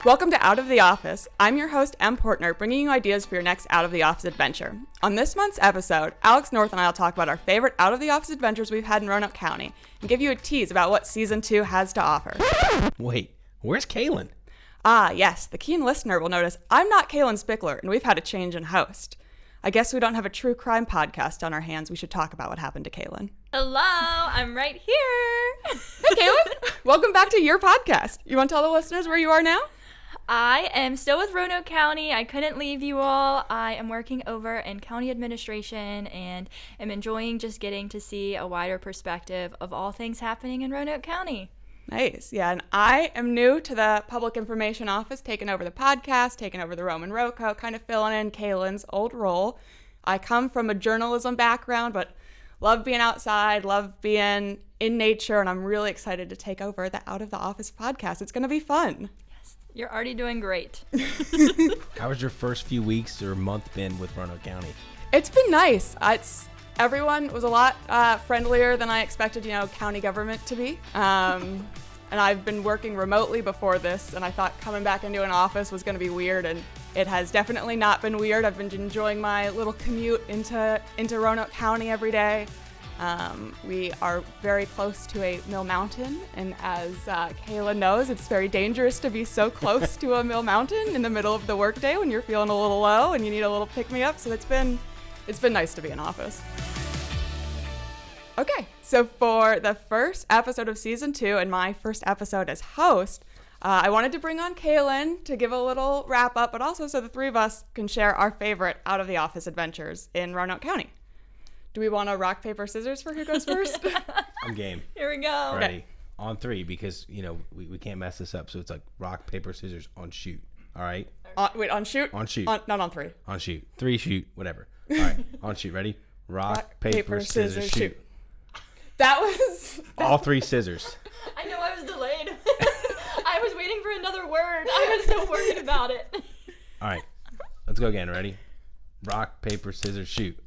Welcome to Out of the Office. I'm your host, M. Poertner, bringing you ideas for your next Out of the Office adventure. On this month's episode, Alex North and I will talk about our favorite Out of the Office adventures we've had in Roanoke County and give you a tease about what Season 2 has to offer. Wait, where's Kaelyn? Ah, yes, the keen listener will notice I'm not Kaelyn Spickler, and we've had a change in host. I guess we don't have a true crime podcast on our hands. We should talk about what happened to Kaelyn. Hello, I'm right here. Hey, Kaelyn. Welcome back to your podcast. You want to tell the listeners where you are now? I am still with Roanoke County. I couldn't leave you all. I am working over in county administration and am enjoying just getting to see a wider perspective of all things happening in Roanoke County. Nice. Yeah, and I am new to the public information office, taking over the podcast, taking over the Roman Roco, kind of filling in Kaelyn's old role. I come from a journalism background, but love being outside, love being in nature, and I'm really excited to take over the Out of the Office podcast. It's going to be fun. Yes, you're already doing great. How was your first few weeks or month been with Roanoke County? It's been nice. Everyone was a lot friendlier than I expected, county government to be. And I've been working remotely before this, and I thought coming back into an office was going to be weird, and it has definitely not been weird. I've been enjoying my little commute into Roanoke County every day. We are very close to a mill mountain, and as Kaelyn knows, it's very dangerous to be so close to a mill mountain in the middle of the workday when you're feeling a little low and you need a little pick-me-up. So it's been nice to be in office. Okay, so for the first episode of Season 2 and my first episode as host, I wanted to bring on Kaelyn to give a little wrap-up, but also so the three of us can share our favorite out-of-the-office adventures in Roanoke County. Do we want to rock, paper, scissors for who goes first? I'm game. Here we go. Ready. Okay. On three, because, we can't mess this up. So it's like rock, paper, scissors on shoot. All right? On shoot? On shoot. Not on three. On shoot. Three, shoot, whatever. All right. On shoot. Ready? Rock, paper, scissors, shoot. That was... All three scissors. I know I was delayed. I was waiting for another word. I was so worried about it. All right. Let's go again. Ready? Rock, paper, scissors, shoot.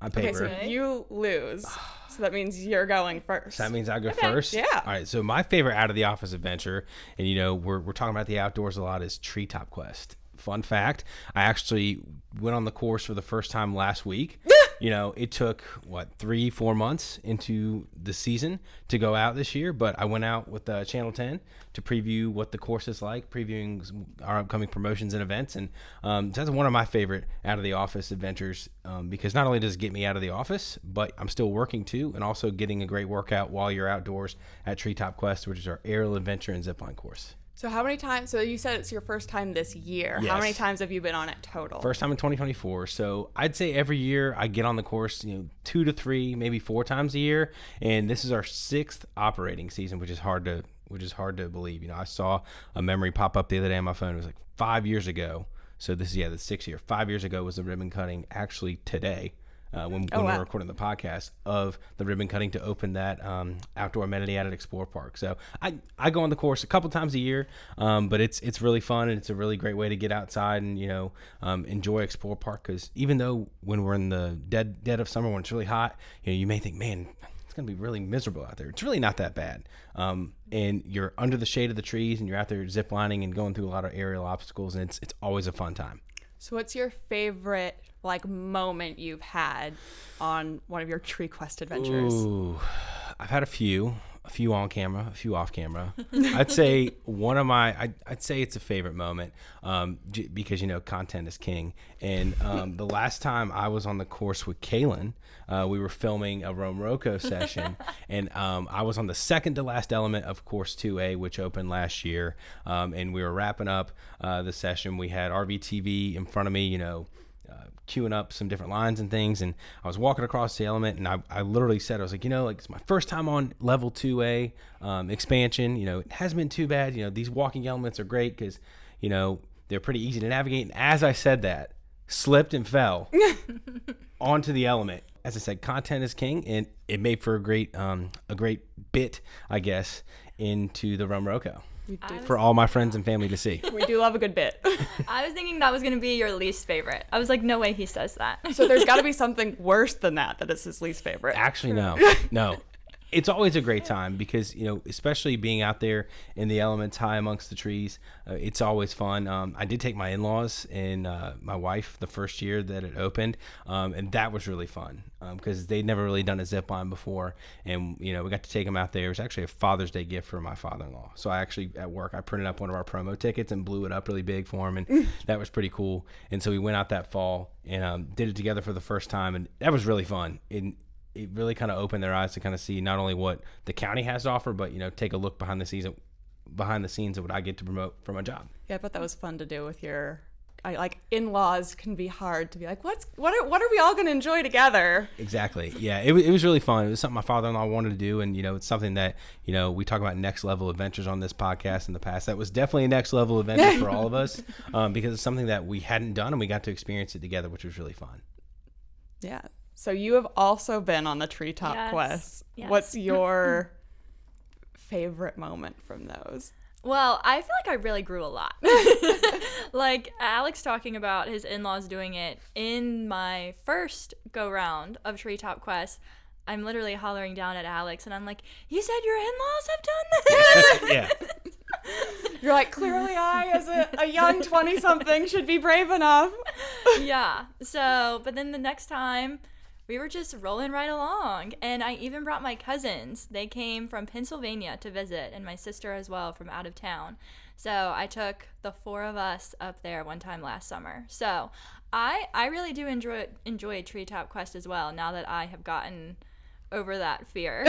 On paper. Okay, so you lose. So that means you're going first. So that means I go first? Yeah. All right. So my favorite out of the office adventure, and we're talking about the outdoors a lot, is Treetop Quest. Fun fact, I actually went on the course for the first time last week. It took, 3-4 months into the season to go out this year, but I went out with Channel 10 to preview what the course is like, previewing our upcoming promotions and events. And that's one of my favorite out of the office adventures because not only does it get me out of the office, but I'm still working too, and also getting a great workout while you're outdoors at Treetop Quest, which is our aerial adventure and zipline course. So how many times, so you said it's your first time this year. Yes. How many times have you been on it total? First time in 2024. So I'd say every year I get on the course, 2 to 3, maybe 4 times a year. And this is our 6th operating season, which is hard to believe. I saw a memory pop up the other day on my phone. It was like 5 years ago. So this is, the 6th year. 5 years ago was the ribbon cutting, actually today. When we were recording the podcast, of the ribbon cutting to open that outdoor amenity at Explore Park. So I go on the course a couple times a year, but it's really fun, and it's a really great way to get outside and enjoy Explore Park, because even though when we're in the dead of summer when it's really hot, you may think, man, it's gonna be really miserable out there. It's really not that bad, and you're under the shade of the trees and you're out there ziplining and going through a lot of aerial obstacles, and it's always a fun time. So what's your favorite moment you've had on one of your Tree Quest adventures? Ooh, I've had a few on camera, a few off camera. I'd say I'd say it's a favorite moment because content is king. And the last time I was on the course with Kaelyn, we were filming a Roman Roco session, and I was on the second to last element of course 2A, which opened last year, and we were wrapping up the session. We had RVTV in front of me, queuing up some different lines and things, and I was walking across the element, and I literally said, I was like, it's my first time on level 2A expansion. It hasn't been too bad. These walking elements are great because they're pretty easy to navigate. And as I said that, slipped and fell onto the element. As I said, content is king, and it made for a great bit, I guess, into the Rum Roco. For all my friends and family to see. We do love a good bit. I was thinking that was going to be your least favorite. I was like, no way he says that. So there's got to be something worse than that is his least favorite. Actually, no. It's always a great time because, especially being out there in the elements high amongst the trees, it's always fun. I did take my in-laws and my wife the first year that it opened, and that was really fun because they'd never really done a zip line before. And, we got to take them out there. It was actually a Father's Day gift for my father-in-law. So I actually, at work, I printed up one of our promo tickets and blew it up really big for him, and that was pretty cool. And so we went out that fall and did it together for the first time, and that was really fun. It really kind of opened their eyes to kind of see not only what the county has to offer, but take a look behind the scenes of what I get to promote for my job. Yeah, I bet that was fun to do with your in-laws. Can be hard to be like, what are we all going to enjoy together? Exactly. Yeah, it was really fun. It was something my father-in-law wanted to do, and it's something that we talk about next level adventures on this podcast in the past. That was definitely a next level adventure for all of us because it's something that we hadn't done, and we got to experience it together, which was really fun. Yeah. So you have also been on the treetop quests. Yes. What's your favorite moment from those? Well, I feel like I really grew a lot. Like Alex talking about his in-laws doing it in my first go-round of treetop quests. I'm literally hollering down at Alex and I'm like, "You said your in-laws have done this?" Yeah. You're like, clearly I, as a young 20-something, should be brave enough. Yeah. So, but then the next time, we were just rolling right along. And I even brought my cousins. They came from Pennsylvania to visit, and my sister as well from out of town. So I took the 4 of us up there one time last summer. So I really do enjoy Treetop Quest as well, now that I have gotten over that fear.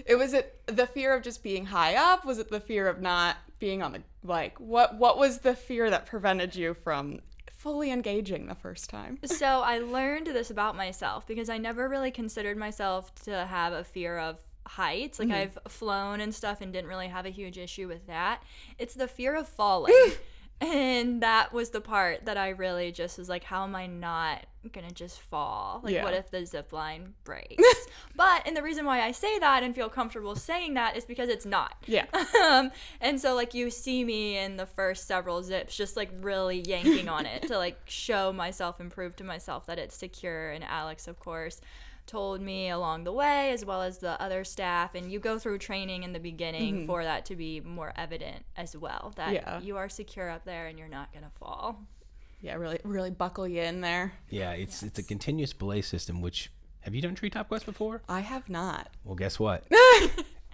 Was it the fear of just being high up? Was it the fear of not being on the, what was the fear that prevented you from fully engaging the first time? So I learned this about myself because I never really considered myself to have a fear of heights. Like I've flown and stuff and didn't really have a huge issue with that. It's the fear of falling. And that was the part that I really just was like, how am I not gonna just fall? Like, what if the zip line breaks? And the reason why I say that and feel comfortable saying that is because it's not. Yeah. And so, like, you see me in the first several zips just, like, really yanking on it to, like, show myself and prove to myself that it's secure. And Alex, of course, told me along the way, as well as the other staff, and you go through training in the beginning for that to be more evident as well, that you are secure up there and you're not gonna fall. Yeah, really buckle you in there. Yeah, it's a continuous belay system. Which, have you done Treetop Quest before? I have not. Well, guess what?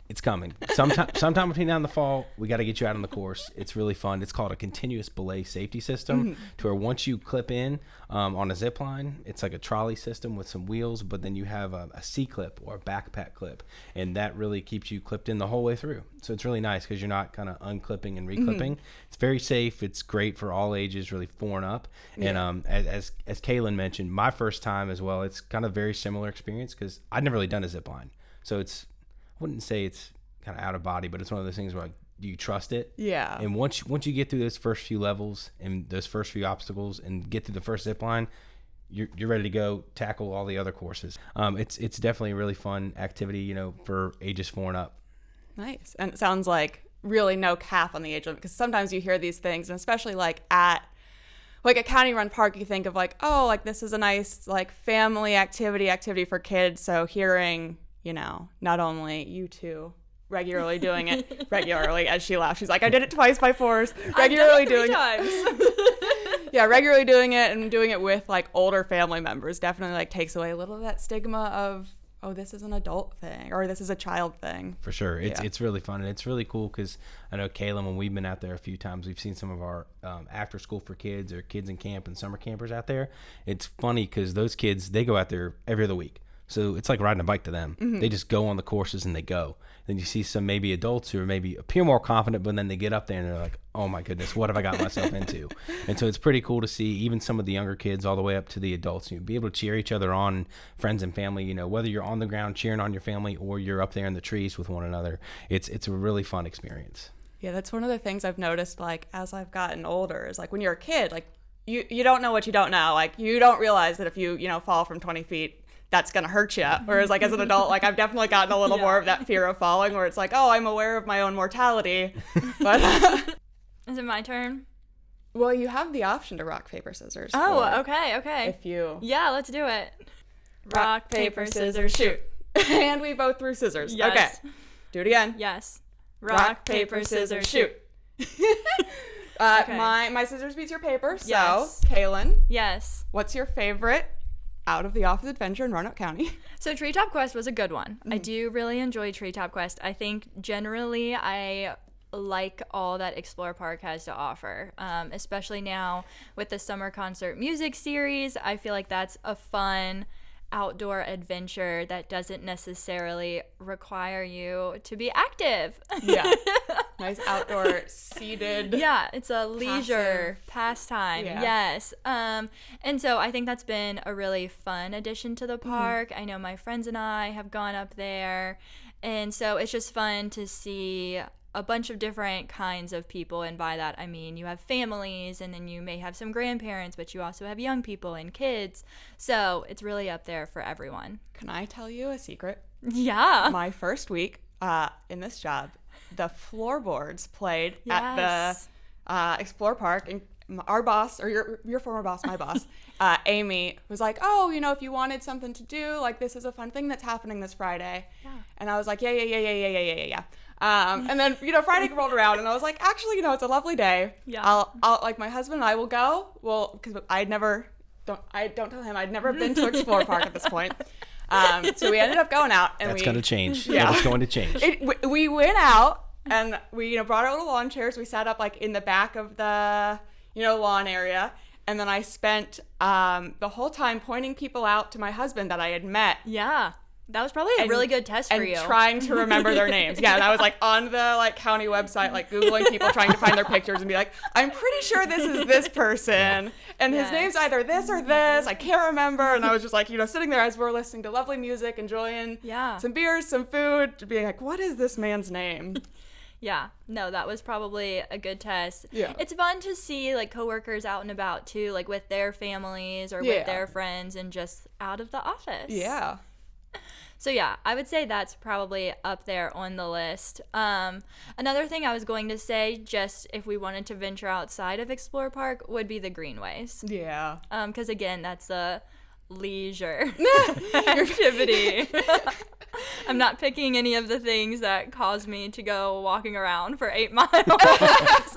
It's coming. Sometime between now and the fall, we got to get you out on the course. It's really fun. It's called a continuous belay safety system, to where once you clip in on a zip line, it's like a trolley system with some wheels, but then you have a C-clip or a backpack clip, and that really keeps you clipped in the whole way through. So it's really nice because you're not kind of unclipping and reclipping. It's very safe. It's great for all ages, really 4 and up. And as Kaelyn mentioned, my first time as well, it's kind of very similar experience because I'd never really done a zip line. So it's, I wouldn't say it's kind of out of body, but it's one of those things where, like, do you trust it? Yeah. And once you get through those first few levels and those first few obstacles and get through the first zip line, you're ready to go tackle all the other courses. It's definitely a really fun activity, for ages 4 and up. Nice. And it sounds like really no cap on the age limit, because sometimes you hear these things, and especially at a county run park, you think of this is a nice family activity for kids. So hearing, not only you two regularly doing it regularly, as she laughs, she's like, I did it twice by force, regularly doing it. Yeah, regularly doing it and doing it with older family members definitely takes away a little of that stigma of, oh, this is an adult thing or this is a child thing. For sure. It's really fun, and it's really cool because I know Kaelyn, when we've been out there a few times, we've seen some of our after school for kids or kids in camp and summer campers out there. It's funny because those kids, they go out there every other week. So it's like riding a bike to them. They just go on the courses and they go. Then you see some maybe adults who are maybe appear more confident, but then they get up there and they're like, oh my goodness, what have I got myself into? And so it's pretty cool to see even some of the younger kids all the way up to the adults, be able to cheer each other on, friends and family, whether you're on the ground cheering on your family or you're up there in the trees with one another. It's a really fun experience. Yeah, that's one of the things I've noticed as I've gotten older is when you're a kid, you don't know what you don't know. You don't realize that if you fall from 20 feet, that's going to hurt you. Whereas as an adult, I've definitely gotten a little more of that fear of falling where it's oh, I'm aware of my own mortality. But is it my turn? Well, you have the option to rock, paper, scissors. Oh, okay. If you... Yeah, let's do it. Rock, paper, scissors, shoot. And we both threw scissors. Yes. Okay. Do it again. Yes. Rock, paper, scissors, shoot. Okay. My scissors beats your paper. So, Yes. Kaelyn, Yes. what's your favorite out of the office adventure in Roanoke County? So Treetop Quest was a good one. I do really enjoy Treetop Quest. I think generally I like all that Explore Park has to offer, especially now with the summer concert music series. I feel like that's a fun outdoor adventure that doesn't necessarily require you to be active. Yeah. Nice outdoor seated. Yeah, it's a leisure pastime. Yeah. Yes. And so I think that's been a really fun addition to the park. I know my friends and I have gone up there, and so it's just fun to see a bunch of different kinds of people. And by that I mean you have families, and then you may have some grandparents, but you also have young people and kids. So it's really up there for everyone. Can I tell you a secret? Yeah. My first week in this job, the floorboards played at Yes. the Explore Park, and our boss, or your former boss, my boss, Amy, was like, oh, if you wanted something to do, like, this is a fun thing that's happening this Friday. Yeah. And I was like, yeah. And then, Friday rolled around, and I was like, actually, it's a lovely day. Yeah. I'll like, my husband and I will go. Well, because I don't tell him I'd never been to Explore Park at this point. So we ended up going out, and That's going to change. Yeah. That is going to change. We went out, and we brought our little lawn chairs. We sat up like in the back of the lawn area, and then I spent the whole time pointing people out to my husband that I had met. Yeah. That was probably a really good test for you. And trying to remember their names. Yeah, and I was like on the county website, like Googling people, trying to find their pictures and be like, I'm pretty sure this is this person. And his name's either this or this. I can't remember. And I was just like, sitting there as we're listening to lovely music, enjoying some beers, some food, being like, what is this man's name? Yeah, no, that was probably a good test. Yeah. It's fun to see like coworkers out and about too, like with their families or with their friends and just out of the office. Yeah. So yeah, I would say that's probably up there on the list. Another thing I was going to say, just if we wanted to venture outside of Explore Park, would be the greenways. Yeah. Because again, that's a leisure activity. I'm not picking any of the things that caused me to go walking around for 8 miles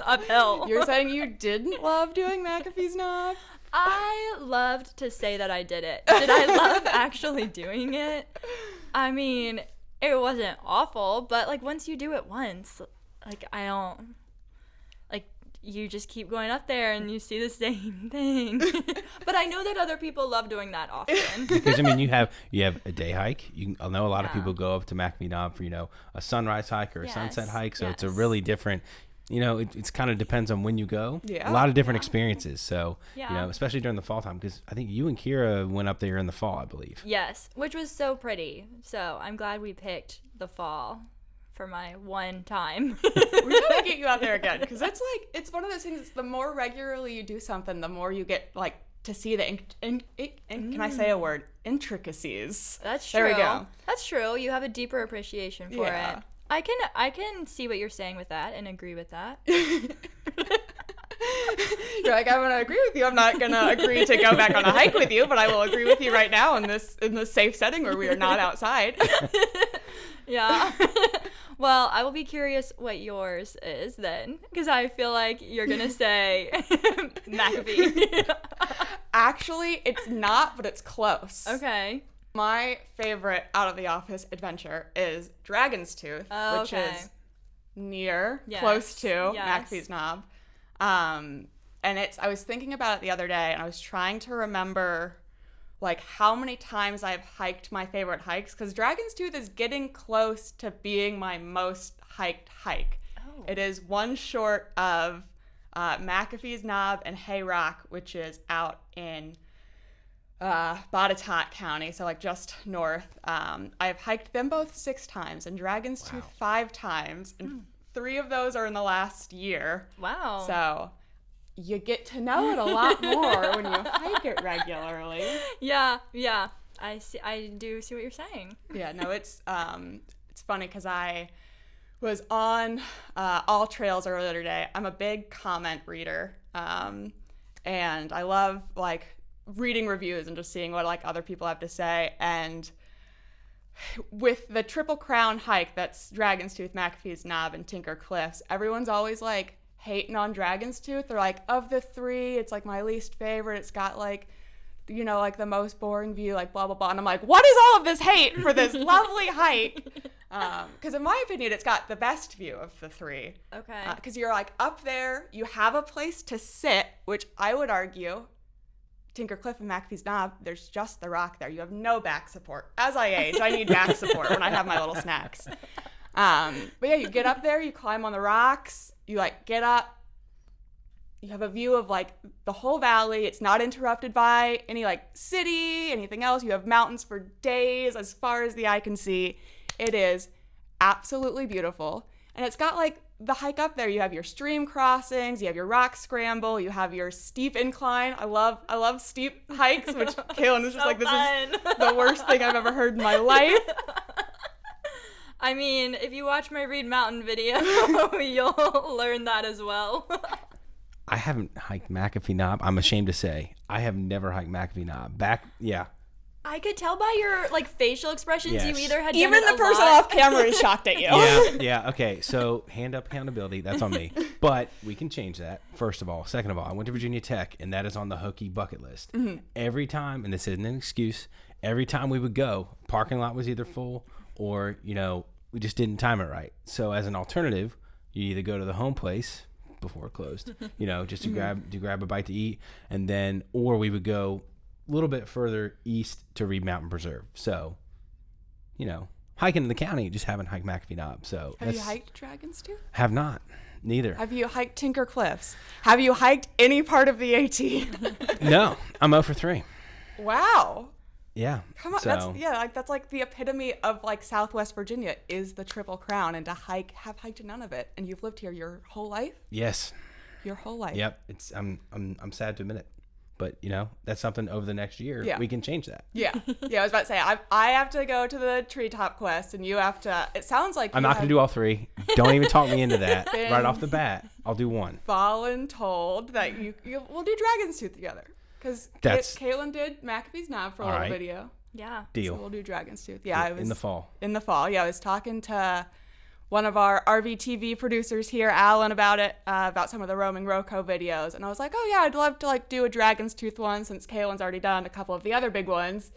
uphill. You're saying you didn't love doing McAfee's Knob? I loved to say that I did it. Did I love actually doing it? I mean, it wasn't awful, but like once you do it once, like I don't, like you just keep going up there and you see the same thing. But I know that other people love doing that often. Because I mean, you have a day hike. I know a lot of people go up to McAfee Knob for a sunrise hike or a sunset hike. So it's a really different. It's kind of depends on when you go. Yeah. A lot of different experiences. So, especially during the fall time, because I think you and Kira went up there in the fall, I believe. Yes, which was so pretty. So I'm glad we picked the fall for my one time. We gotta get you out there again, because it's one of those things. The more regularly you do something, the more you get like to see the can I say a word? Intricacies. That's true. There we go. That's true. You have a deeper appreciation for Yeah. it. I can see what you're saying with that and agree with that. You're like, I'm gonna agree with you. I'm not gonna agree to go back on a hike with you, but I will agree with you right now in this safe setting where we are not outside. Yeah. Well, I will be curious what yours is then, because I feel like you're gonna say McAfee. Actually, it's not, but it's close. Okay. My favorite out of the office adventure is Dragon's Tooth, which is close to McAfee's Knob. And I was thinking about it the other day, and I was trying to remember like how many times I've hiked my favorite hikes, because Dragon's Tooth is getting close to being my most hiked hike. Oh. It is one short of McAfee's Knob and Hay Rock, which is out in Botetourt County, so like just north. I've hiked them both 6 times and Dragon's Tooth 5 times, and 3 of those are in the last year. Wow. So you get to know it a lot more when you hike it regularly. Yeah. I do see what you're saying. Yeah, no, it's funny because I was on All Trails earlier today. I'm a big comment reader, and I love like reading reviews and just seeing what like other people have to say. And with the Triple Crown hike, that's Dragon's Tooth, McAfee's Knob, and Tinker Cliffs, everyone's always like hating on Dragon's Tooth. They're like, of the three, it's like my least favorite. It's got like, you know, like the most boring view, like blah, blah, blah. And I'm like, what is all of this hate for this lovely hike? Because in my opinion, it's got the best view of the three. Okay. Because you're like up there, you have a place to sit, which I would argue, Tinker Cliff and McAfee's Knob, there's just the rock there. You have no back support. As I age, I need back support when I have my little snacks. But yeah, you get up there, you climb on the rocks, you like get up, you have a view of like the whole valley. It's not interrupted by any like city, anything else. You have mountains for days as far as the eye can see. It is absolutely beautiful. And it's got like the hike up there. You have your stream crossings, you have your rock scramble, you have your steep incline. I love steep hikes, which Kaelyn is just like, this is the worst thing I've ever heard in my life. I mean, if you watch my Reed Mountain video, you'll learn that as well. I haven't hiked McAfee Knob. I'm ashamed to say. I have never hiked McAfee Knob. I could tell by your like facial expressions Yes. you either had Even done it the a person lot. off camera is shocked at you. Yeah. Okay. So hand up accountability. That's on me. But we can change that. First of all. Second of all, I went to Virginia Tech, and that is on the Hokie bucket list. Mm-hmm. Every time, and this isn't an excuse, every time we would go, parking lot was either full or, you know, we just didn't time it right. So as an alternative, you either go to the home place before it closed, you know, just to grab a bite to eat, and then, or we would go a little bit further east to Reed Mountain Preserve. So, you know, hiking in the county, just haven't hiked McAfee Knob. So Have you hiked Dragon's Tooth? Have not. Neither. Have you hiked Tinker Cliffs? Have you hiked any part of the AT? No, I'm 0 for 3. Wow. Yeah. Come on, So, that's like the epitome of like Southwest Virginia is the Triple Crown, and to have hiked none of it, and you've lived here your whole life. yes. Your whole life. Yep. I'm sad to admit it, but you know that's something over the next year we can change that. Yeah. I was about to say I have to go to the treetop quest, and you have to. It sounds like I'm not going to do all 3. Don't even talk me into that right off the bat. I'll do 1. Fallen told that we'll do Dragon's Tooth together. Because Kaelyn did McAfee's Knob for a little video. Yeah. Deal. So we'll do Dragon's Tooth. Yeah, in the fall. In the fall, yeah. I was talking to one of our RVTV producers here, Alan, about it, about some of the roaming Roco videos. And I was like, oh, yeah, I'd love to like do a Dragon's Tooth one since Kaelyn's already done a couple of the other big ones.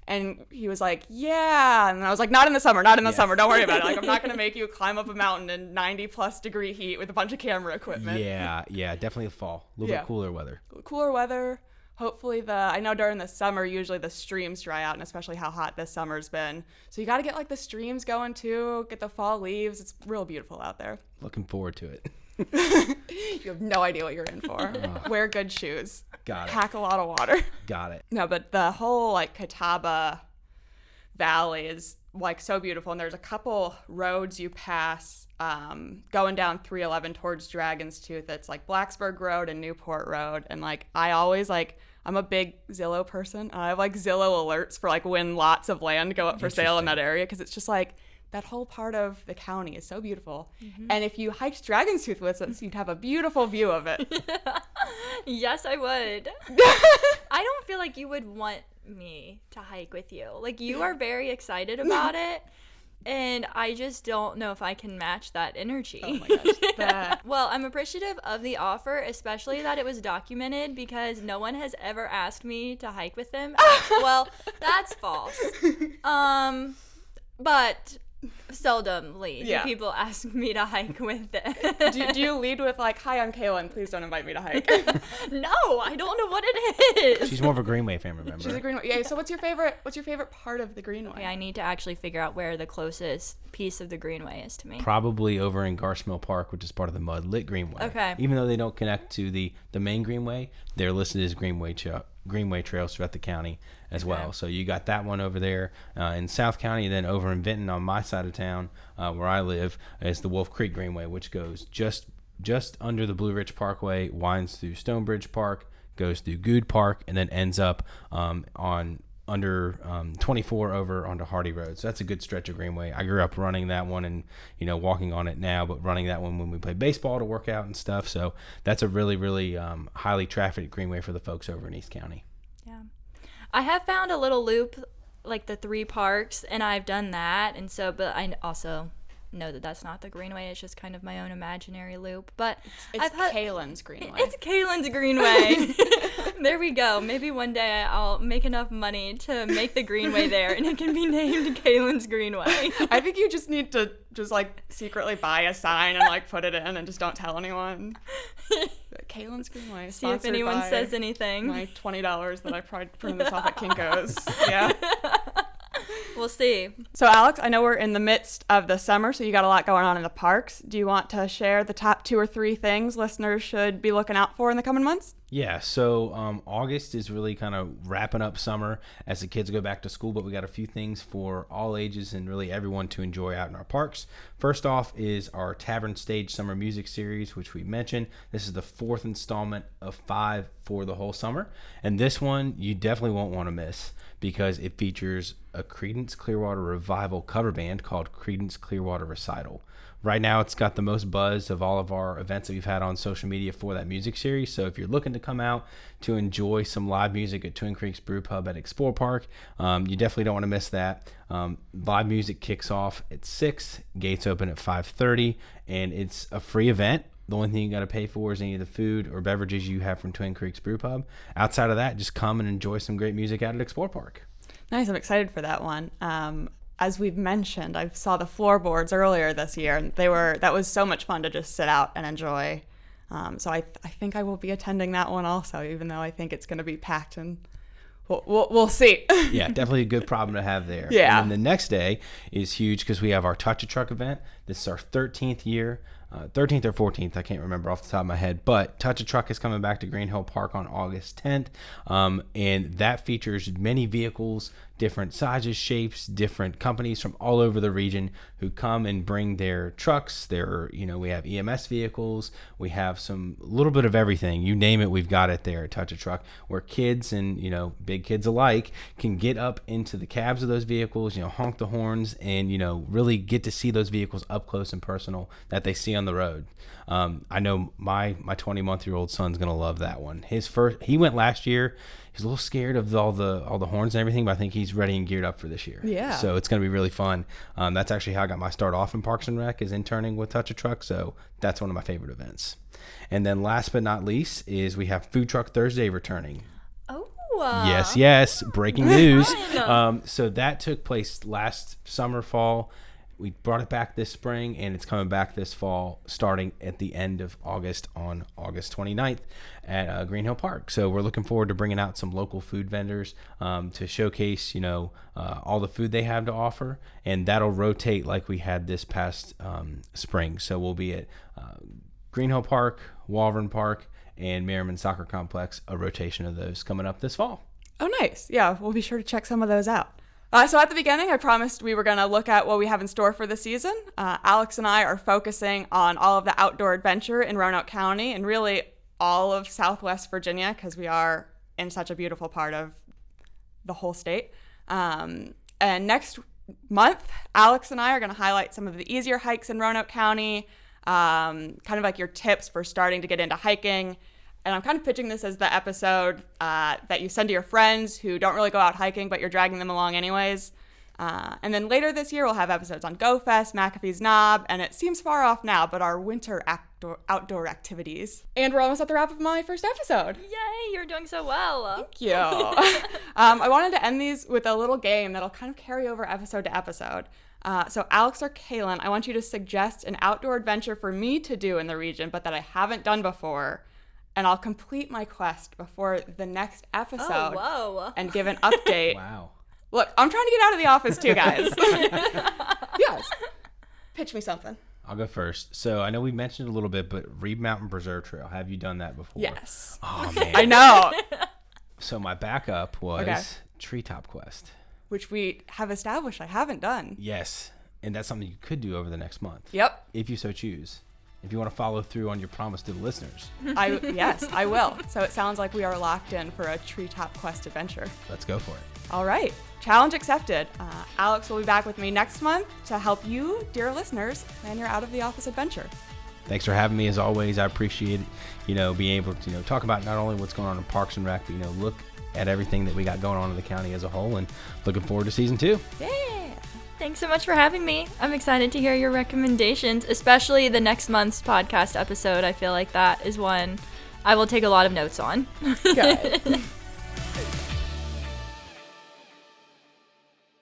And he was like, yeah. And I was like, not in the summer, summer. Don't worry about it. Like, I'm not going to make you climb up a mountain in 90+ degree heat with a bunch of camera equipment. Yeah, definitely the fall. A little bit cooler weather. Cooler weather. Hopefully I know during the summer, usually the streams dry out, and especially how hot this summer's been. So you got to get like the streams going too, get the fall leaves. It's real beautiful out there. Looking forward to it. You have no idea what you're in for. Wear good shoes. Got it. Pack a lot of water. Got it. No, but the whole like Catawba Valley is like so beautiful, and there's a couple roads you pass going down 311 towards Dragon's Tooth. It's like Blacksburg Road and Newport Road, and like I always like I'm a big Zillow person. I have like Zillow alerts for like when lots of land go up for sale in that area, because it's just like that whole part of the county is so beautiful. Mm-hmm. And if you hiked Dragon's Tooth with us, you'd have a beautiful view of it. Yes, I would. I don't feel like you would want me to hike with you. Like, you are very excited about it, and I just don't know if I can match that energy. Oh my gosh. Well, I'm appreciative of the offer, especially that it was documented, because no one has ever asked me to hike with them. Well, that's false. But seldomly do people ask me to hike with them. do you lead with like, hi, I'm Kaelyn, please don't invite me to hike? No, I don't know what it is. She's more of a Greenway fan, remember? She's a Greenway. Yeah, so what's your favorite part of the Greenway? Okay, I need to actually figure out where the closest piece of the Greenway is to me. Probably over in Garcmill Park, which is part of the Mud-Lit Greenway. Okay. Even though they don't connect to the main Greenway, they're listed as Greenway trails throughout the county as well. So you got that one over there in South County, and then over in Benton on my side of town where I live is the Wolf Creek Greenway, which goes just under the Blue Ridge Parkway, winds through Stonebridge Park, goes through Good Park, and then ends up on under 24 over onto Hardy Road. So that's a good stretch of Greenway. I grew up running that one and, walking on it now, but running that one when we played baseball to work out and stuff. So that's a really, really highly trafficked Greenway for the folks over in East County. Yeah. I have found a little loop like the 3 parks, and I've done that. And so, but I also know that that's not the Greenway. It's just kind of my own imaginary loop. But It's Kaelyn's Greenway. It's Kaelyn's Greenway. There we go. Maybe one day I'll make enough money to make the Greenway there, and it can be named Kaelyn's Greenway. I think you just need to just like secretly buy a sign and like put it in and just don't tell anyone. Kaelyn's Greenway. See if anyone says anything. My $20 that I printed this off at Kinko's. Yeah. We'll see. So Alex, I know we're in the midst of the summer, so you got a lot going on in the parks. Do you want to share the top 2 or 3 things listeners should be looking out for in the coming months? Yeah, so August is really kind of wrapping up summer as the kids go back to school, but we got a few things for all ages and really everyone to enjoy out in our parks. First off is our Tavern Stage Summer Music Series, which we mentioned. This is the 4th installment of 5 for the whole summer. And this one you definitely won't want to miss because it features a Creedence Clearwater Revival cover band called Creedence Clearwater Recital. Right now, it's got the most buzz of all of our events that we've had on social media for that music series. So if you're looking to come out to enjoy some live music at Twin Creeks Brew Pub at Explore Park, you definitely don't want to miss that. Live music kicks off at 6, gates open at 5:30, and it's a free event. The only thing you got to pay for is any of the food or beverages you have from Twin Creeks Brew Pub. Outside of that, just come and enjoy some great music out at Explore Park. Nice. I'm excited for that one. As we've mentioned, I saw the floorboards earlier this year, and that was so much fun to just sit out and enjoy. So I think I will be attending that one also, even though I think it's going to be packed, and we'll see. Yeah, definitely a good problem to have there. Yeah. And then the next day is huge because we have our Touch a Truck event. This is our 13th year. 13th or 14th, I can't remember off the top of my head, but Touch a Truck is coming back to Green Hill Park on August 10th, and that features many vehicles, different sizes, shapes, different companies from all over the region who come and bring their trucks. We have EMS vehicles, we have some little bit of everything. You name it, we've got it there at Touch a Truck, where kids and big kids alike can get up into the cabs of those vehicles, honk the horns, and really get to see those vehicles up close and personal that they see on the road. I know my 20-month-old son's gonna love that one. He went last year. He's a little scared of all the horns and everything, but I think he's ready and geared up for this year. Yeah. So it's gonna be really fun. That's actually how I got my start off in Parks and Rec, is interning with Touch a Truck. So that's one of my favorite events. And then last but not least is we have Food Truck Thursday returning. Oh. Yes. Breaking news. So that took place last summer, fall. We brought it back this spring, and it's coming back this fall, starting at the end of August on August 29th at Green Hill Park. So we're looking forward to bringing out some local food vendors to showcase, all the food they have to offer, and that'll rotate like we had this past spring. So we'll be at Green Hill Park, Walvern Park, and Merriman Soccer Complex, a rotation of those coming up this fall. Oh, nice. Yeah, we'll be sure to check some of those out. So at the beginning, I promised we were going to look at what we have in store for the season. Alex and I are focusing on all of the outdoor adventure in Roanoke County and really all of Southwest Virginia, because we are in such a beautiful part of the whole state. And next month, Alex and I are going to highlight some of the easier hikes in Roanoke County, kind of like your tips for starting to get into hiking. And I'm kind of pitching this as the episode that you send to your friends who don't really go out hiking, but you're dragging them along anyways. And then later this year, we'll have episodes on Go Fest, McAfee's Knob, and it seems far off now, but our winter outdoor activities. And we're almost at the wrap of my first episode. Yay, you're doing so well. Thank you. I wanted to end these with a little game that'll kind of carry over episode to episode. So Alex or Kaelyn, I want you to suggest an outdoor adventure for me to do in the region, but that I haven't done before. And I'll complete my quest before the next episode. Oh, whoa. And give an update. Wow. Look, I'm trying to get out of the office too, guys. Yes. Pitch me something. I'll go first. So I know we mentioned a little bit, but Reed Mountain Preserve Trail. Have you done that before? Yes. Oh, man. I know. So my backup was Treetop Quest. Which we have established I haven't done. Yes. And that's something you could do over the next month. Yep. If you so choose. If you want to follow through on your promise to the listeners. Yes, I will. So it sounds like we are locked in for a Treetop Quest adventure. Let's go for it. All right. Challenge accepted. Alex will be back with me next month to help you, dear listeners, plan your out of the office adventure. thanks for having me as always. I appreciate, being able to, talk about not only what's going on in Parks and Rec, but, look at everything that we got going on in the county as a whole, and looking forward to season 2. Yeah. Thanks so much for having me. I'm excited to hear your recommendations, especially the next month's podcast episode. I feel like that is one I will take a lot of notes on. Good.